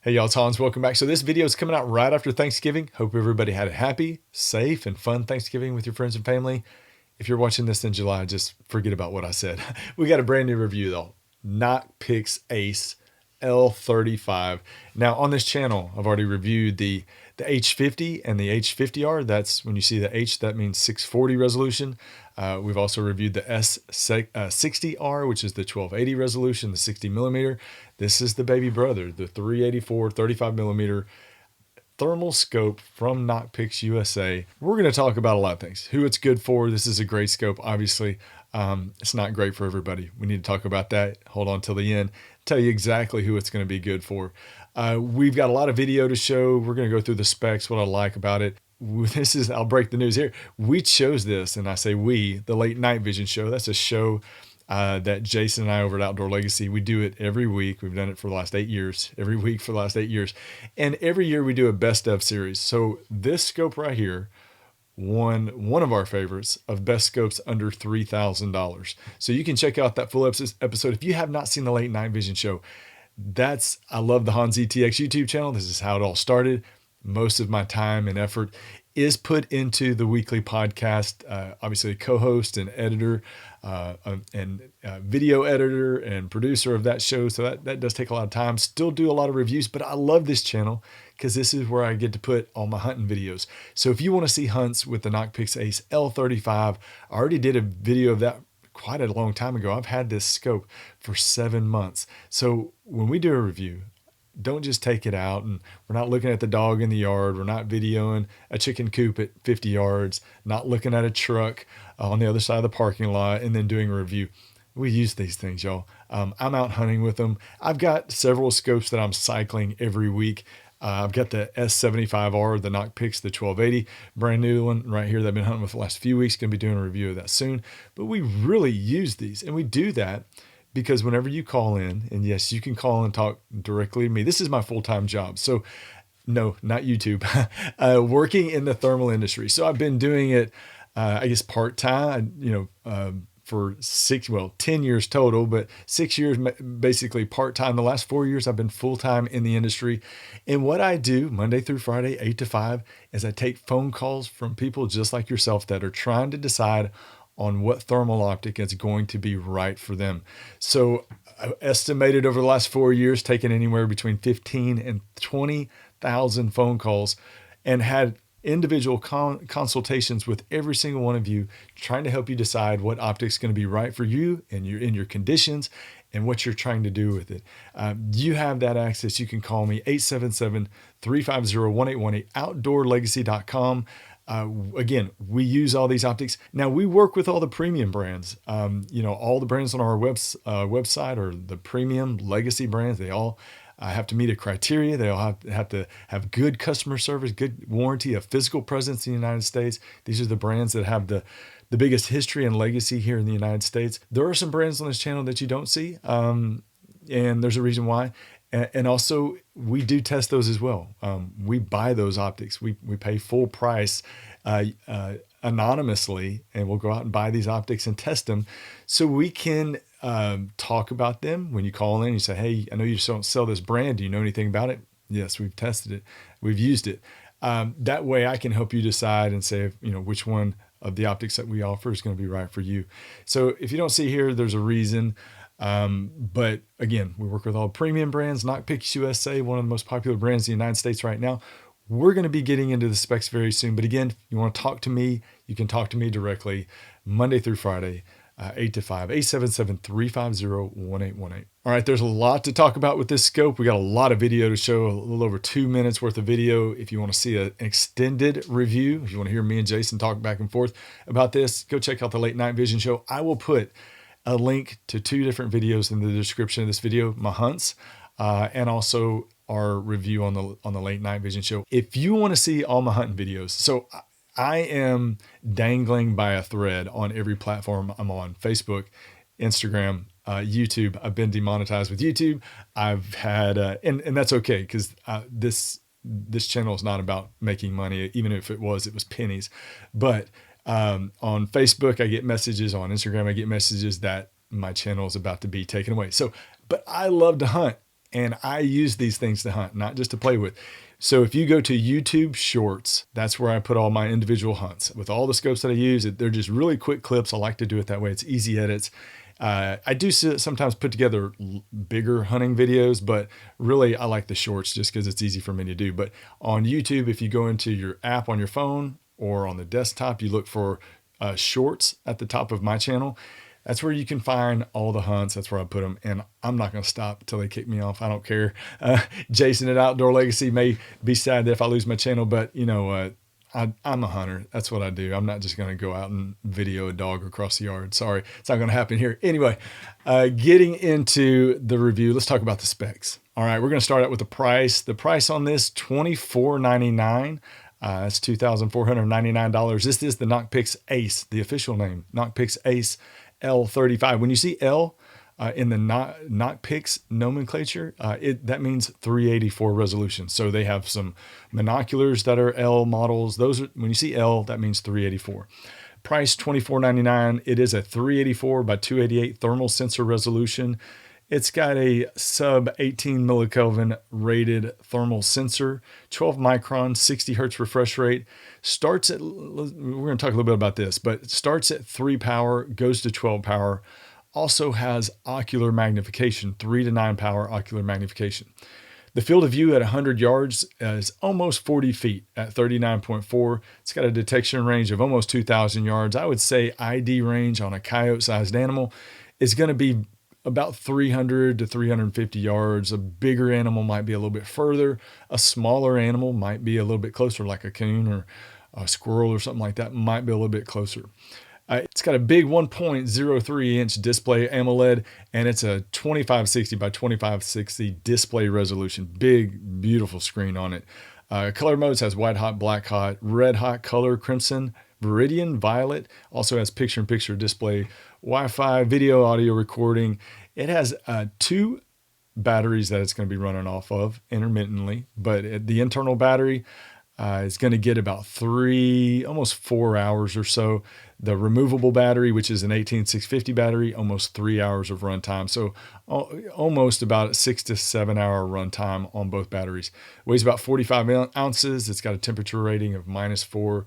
Hey y'all, it's Hans. Welcome back. So this video is coming out right after Thanksgiving. Hope everybody had a happy, safe, and fun Thanksgiving with your friends and family. If you're watching this in July, just forget about what I said. We got a brand new review though. Nocpix Ace L35. Now on this channel, I've already reviewed the H50 and the H50R. That's when you see the H, that means 640 resolution. We've also reviewed the S60R, which is the 1280 resolution, the 60 millimeter. This is the baby brother, the 384 35 millimeter thermal scope from Nocpix USA. We're going to talk about a lot of things. Who it's good for. This is a great scope. Obviously, it's not great for everybody. We need to talk about that. Hold on till the end. Tell you exactly who it's going to be good for. We've got a lot of video to show. We're going to go through the specs, what I like about it. I'll break the news here. We chose this, and I say we, the Late Night Vision Show. That's a show that Jason and I over at Outdoor Legacy, we do it every week. We've done it for the last 8 years, every week for the last 8 years. And every year we do a best of series. So this scope right here won one of our favorites of best scopes under $3,000. So you can check out that full episode. If you have not seen the Late Night Vision Show, I love the HansETX YouTube channel. This is how it all started. Most of my time and effort is put into the weekly podcast. Obviously, co-host and editor and video editor and producer of that show. So that does take a lot of time. Still do a lot of reviews, but I love this channel because this is where I get to put all my hunting videos. So if you want to see hunts with the Nocpix Ace L35, I already did a video of that quite a long time ago. I've had this scope for 7 months. So when we do a review, don't just take it out, and we're not looking at the dog in the yard. We're not videoing a chicken coop at 50 yards, not looking at a truck on the other side of the parking lot and then doing a review. We use these things, y'all. I'm out hunting with them. I've got several scopes that I'm cycling every week. I've got the S75R, the Nocpix, the 1280, brand new one right here that I've been hunting with the last few weeks. Going to be doing a review of that soon. But we really use these, and we do that because whenever you call in, and yes, you can call and talk directly to me. This is my full-time job. So no, not YouTube, working in the thermal industry. So I've been doing it, I guess, part-time, for 10 years total, but 6 years basically part-time. The last 4 years I've been full-time in the industry. And what I do Monday through Friday, 8 to 5, is I take phone calls from people just like yourself that are trying to decide on what thermal optic is going to be right for them. So I estimated over the last 4 years, taken anywhere between 15 and 20,000 phone calls and had individual consultations with every single one of you, trying to help you decide what optics is going to be right for you and in your conditions and what you're trying to do with it. You have that access. You can call me 877-350-1818, outdoorlegacy.com. Again, we use all these optics. Now we work with all the premium brands. All the brands on our website are the premium legacy brands. They all have to meet a criteria. They all have to have good customer service, good warranty, a physical presence in the United States. These are the brands that have the biggest history and legacy here in the United States. There are some brands on this channel that you don't see, and there's a reason why. And also, we do test those as well. We buy those optics. We pay full price anonymously, and we'll go out and buy these optics and test them so we can talk about them. When you call in, you say, hey, I know you don't sell this brand. Do you know anything about it? Yes, we've tested it. We've used it. That way I can help you decide and say, which one of the optics that we offer is going to be right for you. So if you don't see here, there's a reason. But again, we work with all premium brands. Nocpix USA, one of the most popular brands in the United States right now. We're going to be getting into the specs very soon. But again, you want to talk to me, you can talk to me directly Monday through Friday, 8 to 5, 877-350-1818. All right, there's a lot to talk about with this scope. We got a lot of video to show, a little over 2 minutes worth of video. If you want to see an extended review, if you want to hear me and Jason talk back and forth about this, go check out the Late Night Vision Show. I will put a link to 2 different videos in the description of this video, my hunts, and also our review on the Late Night Vision Show. If you want to see all my hunting videos, so I am dangling by a thread on every platform I'm on: Facebook, Instagram, YouTube. I've been demonetized with YouTube. I've had, and that's okay, because this channel is not about making money. Even if it was pennies. But on Facebook, I get messages. On Instagram, I get messages that my channel is about to be taken away. So, but I love to hunt. And I use these things to hunt, not just to play with. So if you go to YouTube Shorts, that's where I put all my individual hunts. With all the scopes that I use, they're just really quick clips. I like to do it that way. It's easy edits. I do sometimes put together bigger hunting videos, but really I like the shorts just because it's easy for me to do. But on YouTube, if you go into your app on your phone or on the desktop, you look for shorts at the top of my channel. That's where you can find all the hunts. That's where I put them. And I'm not going to stop until they kick me off. I don't care. Jason at Outdoor Legacy may be sad that if I lose my channel, but you know, I'm a hunter. That's what I do. I'm not just going to go out and video a dog across the yard. Sorry, it's not going to happen here. Anyway, getting into the review, let's talk about the specs. All right, we're going to start out with the price. The price on this, $24.99. It's $2,499. This is the Nocpix Ace, the official name, Nocpix Ace L35. When you see L in the Nocpix nomenclature, that means 384 resolution. So they have some monoculars that are L models. Those are, when you see L, that means 384. Price $24.99. It is a 384 by 288 thermal sensor resolution. It's got a sub 18 millikelvin rated thermal sensor, 12 micron, 60 hertz refresh rate. Starts at, we're going to talk a little bit about this, but it starts at 3 power, goes to 12 power. Also has ocular magnification, 3 to 9 power ocular magnification. The field of view at 100 yards is almost 40 feet at 39.4. It's got a detection range of almost 2,000 yards. I would say ID range on a coyote-sized animal is going to be about 300 to 350 yards. A bigger animal might be a little bit further. A smaller animal might be a little bit closer, like a coon or a squirrel or something like that, might be a little bit closer. It's got a big 1.03 inch display AMOLED, and it's a 2560 by 2560 display resolution. Big, beautiful screen on it. Color modes has white hot, black hot, red hot, color, crimson, Viridian, violet. Also has picture-in-picture display, Wi-Fi, video, audio recording. It has 2 batteries that it's going to be running off of intermittently, but the internal battery is going to get about 3, almost 4 hours or so. The removable battery, which is an 18650 battery, almost 3 hours of runtime. So almost about a 6 to 7 hour runtime on both batteries. Weighs about 45 ounces. It's got a temperature rating of -4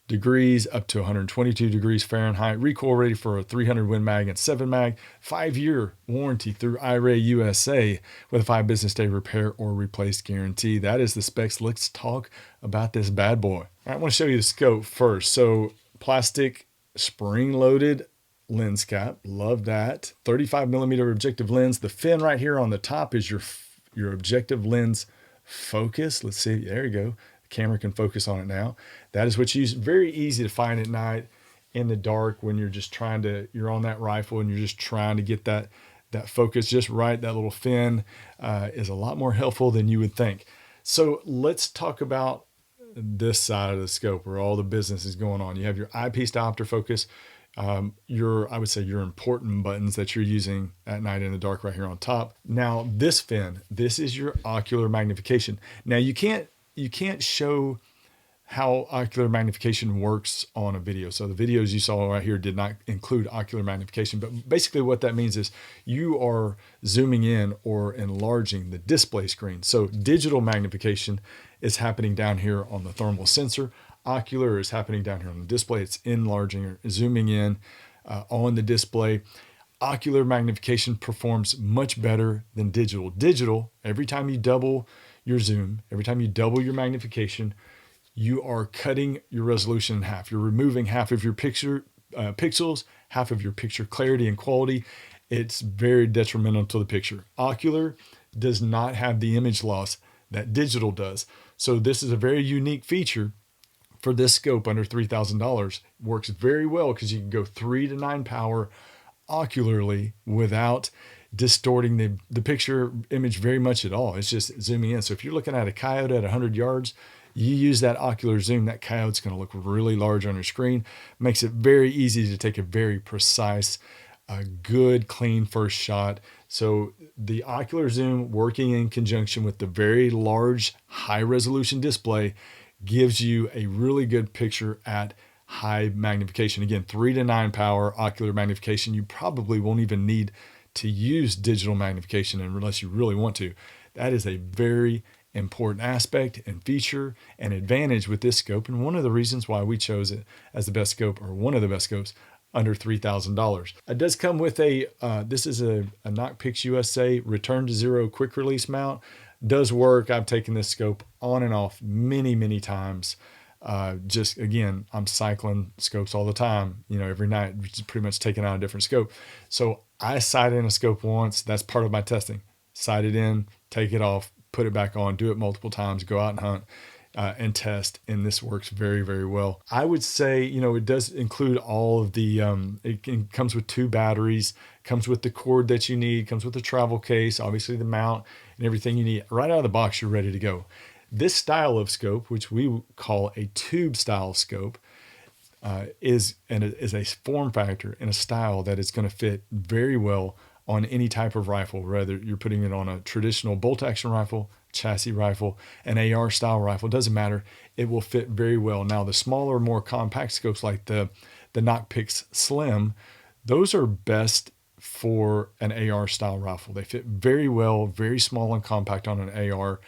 degrees up to 122 degrees Fahrenheit. Recoil rated for a 300 Win Mag and 7 Mag. 5-year warranty through IRA USA with a 5 business day repair or replace guarantee. That is the specs. Let's talk about this bad boy. All right, I want to show you the scope first. So plastic spring-loaded lens cap. Love that. 35 millimeter objective lens. The fin right here on the top is your objective lens focus. Let's see. There you go. Camera can focus on it now. That is what you use. Very easy to find at night in the dark when you're just trying to, you're on that rifle and you're just trying to get that focus just right. That little fin is a lot more helpful than you would think. So let's talk about this side of the scope where all the business is going on. You have your eyepiece diopter focus, I would say your important buttons that you're using at night in the dark right here on top. Now this fin, this is your ocular magnification. Now you can't show how ocular magnification works on a video. So the videos you saw right here did not include ocular magnification, but basically what that means is you are zooming in or enlarging the display screen. So digital magnification is happening down here on the thermal sensor. Ocular is happening down here on the display. It's enlarging or zooming in on the display. Ocular magnification performs much better than digital. Digital, every time you double your zoom, every time you double your magnification, you are cutting your resolution in half. You're removing half of your picture pixels, half of your picture clarity and quality. It's very detrimental to the picture. Ocular does not have the image loss that digital does. So this is a very unique feature for this scope under $3,000. Works very well because you can go 3 to 9 power ocularly without distorting the picture image very much at all. It's just zooming in. So if you're looking at a coyote at 100 yards, you use that ocular zoom, that coyote's going to look really large on your screen. Makes it very easy to take a very precise, good, clean first shot. So the ocular zoom working in conjunction with the very large, high resolution display gives you a really good picture at high magnification. Again, 3 to 9 power ocular magnification. You probably won't even need to use digital magnification unless you really want to. That is a very important aspect and feature and advantage with this scope, and one of the reasons why we chose it as the best scope, or one of the best scopes, under $3,000. It does come with this is a Nocpix USA return to zero quick release mount. Does work. I've taken this scope on and off many times. Just again, I'm cycling scopes all the time, every night, just pretty much taking out a different scope. So I sight in a scope once. That's part of my testing. Sight it in, take it off, put it back on, do it multiple times, go out and hunt and test. And this works very well. I would say, it does include all of the, it comes with 2 batteries, comes with the cord that you need, comes with the travel case, obviously the mount and everything you need. Right out of the box, you're ready to go. This style of scope, which we call a tube style scope, is a form factor and a style that is going to fit very well on any type of rifle, whether you're putting it on a traditional bolt action rifle, chassis rifle, an AR style rifle, doesn't matter. It will fit very well. Now, the smaller, more compact scopes like the Nocpix Slim, those are best for an AR style rifle. They fit very well, very small and compact on an AR.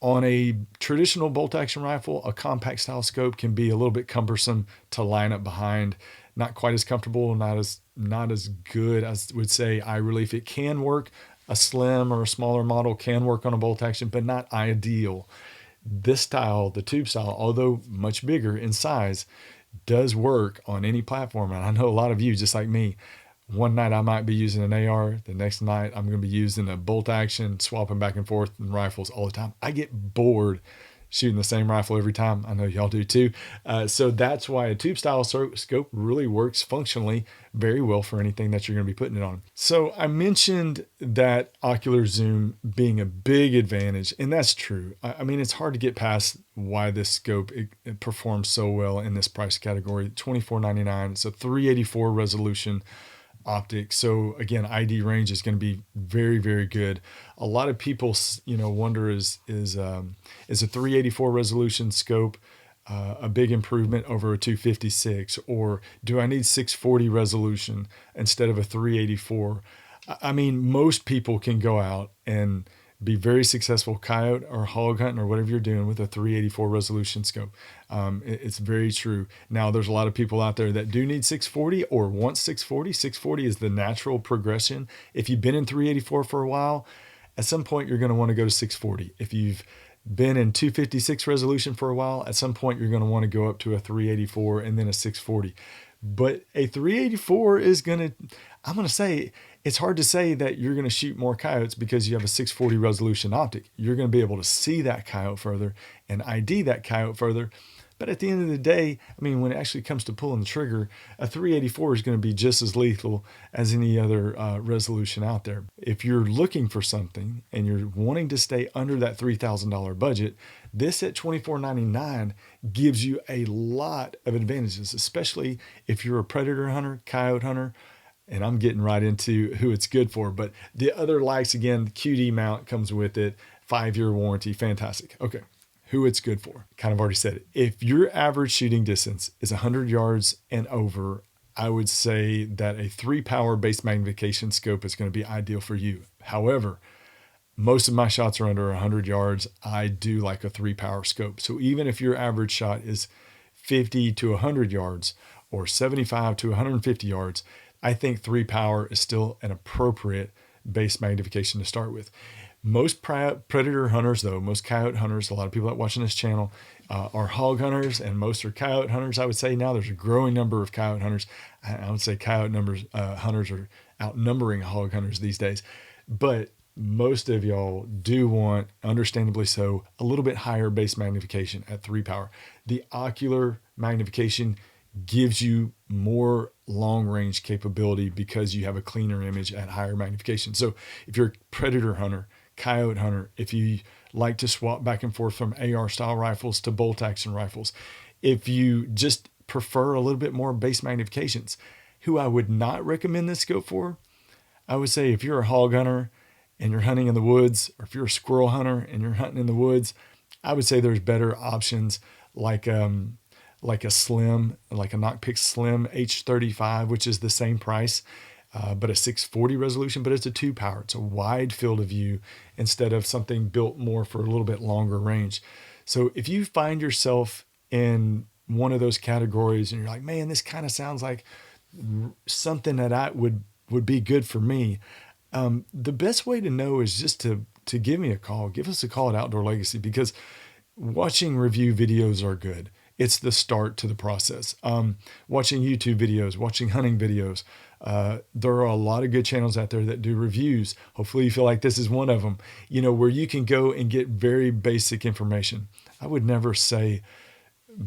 On a traditional bolt action rifle, a compact style scope can be a little bit cumbersome to line up behind. Not quite as comfortable, not as good as would say eye relief. It can work. A slim or a smaller model can work on a bolt action, but not ideal. This style, the tube style, although much bigger in size, does work on any platform. And I know a lot of you, just like me, one night I might be using an AR. The next night I'm going to be using a bolt action, swapping back and forth in rifles all the time. I get bored shooting the same rifle every time. I know y'all do too. So that's why a tube style scope really works functionally very well for anything that you're going to be putting it on. So I mentioned that ocular zoom being a big advantage, and that's true. I mean, it's hard to get past why this scope it performs so well in this price category. $24.99. It's a 384 resolution optic. So again, ID range is going to be very good. A lot of people, wonder is a 384 resolution scope a big improvement over a 256, or do I need 640 resolution instead of a 384? I mean, most people can go out and be very successful coyote or hog hunting or whatever you're doing with a 384 resolution scope. It's very true. Now, there's a lot of people out there that do need 640 or want 640. 640 is the natural progression. If you've been in 384 for a while, at some point you're going to want to go to 640. If you've been in 256 resolution for a while, at some point you're going to want to go up to a 384 and then a 640. But a 384 is I'm going to say, it's hard to say that you're going to shoot more coyotes because you have a 640 resolution optic. You're going to be able to see that coyote further and ID that coyote further. But at the end of the day, I mean, when it actually comes to pulling the trigger, a 384 is going to be just as lethal as any other resolution out there. If you're looking for something and you're wanting to stay under that $3,000 budget, this at $24.99 gives you a lot of advantages, especially if you're a predator hunter, coyote hunter, and I'm getting right into who it's good for. But the other likes, again, the QD mount comes with it, 5-year warranty, fantastic. Okay, who it's good for. Kind of already said it. If your average shooting distance is 100 yards and over, I would say that a 3-power base magnification scope is going to be ideal for you. However, most of my shots are under 100 yards. I do like a 3-power scope. So even if your average shot is 50 to 100 yards or 75 to 150 yards, I think 3-power is still an appropriate base magnification to start with. Most predator hunters, though, most coyote hunters, a lot of people that watching this channel are hog hunters, and most are coyote hunters. I would say now there's a growing number of coyote hunters. I would say coyote hunters are outnumbering hog hunters these days. But most of y'all do want, understandably so, a little bit higher base magnification at 3-power. The ocular magnification gives you more long range capability because you have a cleaner image at higher magnification. So if you're a predator hunter, coyote hunter, if you like to swap back and forth from AR style rifles to bolt action rifles, if you just prefer a little bit more base magnifications, who I would not recommend this scope for, I would say if you're a hog hunter and you're hunting in the woods, or if you're a squirrel hunter and you're hunting in the woods, I would say there's better options like a slim, like a Nocpix Slim H35, which is the same price. but a 640 resolution, but it's a 2-power. It's a wide field of view instead of something built more for a little bit longer range. So if you find yourself in one of those categories and you're like, man, this kind of sounds like something that I would be good for me. The best way to know is just to give me a call. Give us a call at Outdoor Legacy, because watching review videos are good. It's the start to the process. Watching YouTube videos, watching hunting videos. There are a lot of good channels out there that do reviews. Hopefully you feel like this is one of them, where you can go and get very basic information. I would never say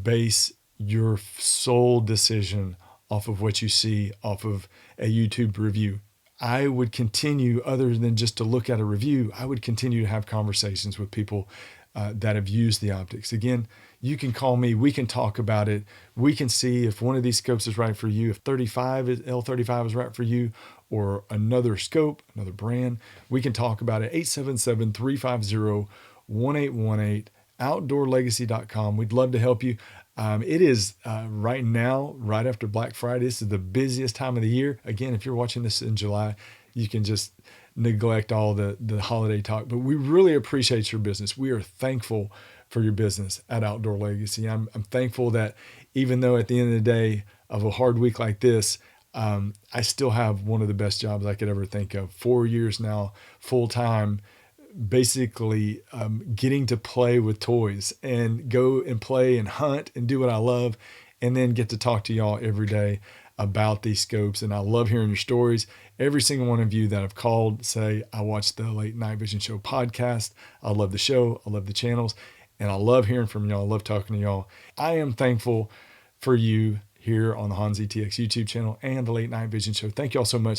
base your sole decision off of what you see off of a YouTube review. I would continue, other than just to look at a review, I would continue to have conversations with people that have used the optics. Again, you can call me, we can talk about it. We can see if one of these scopes is right for you, if L35 is right for you, or another scope, another brand. We can talk about it. 877-350-1818, outdoorlegacy.com. We'd love to help you. It is right now, right after Black Friday. This is the busiest time of the year. Again, if you're watching this in July, you can just neglect all the holiday talk, but we really appreciate your business. We are thankful for your business at Outdoor Legacy. I'm thankful that even though at the end of the day of a hard week like this, I still have one of the best jobs I could ever think of. 4 years now, full time, basically getting to play with toys and go and play and hunt and do what I love, and then get to talk to y'all every day about these scopes. And I love hearing your stories. Every single one of you that have called say, I watched the Late Night Vision Show podcast. I love the show. I love the channels. And I love hearing from y'all. I love talking to y'all. I am thankful for you here on the HansETX YouTube channel and the Late Night Vision Show. Thank y'all so much.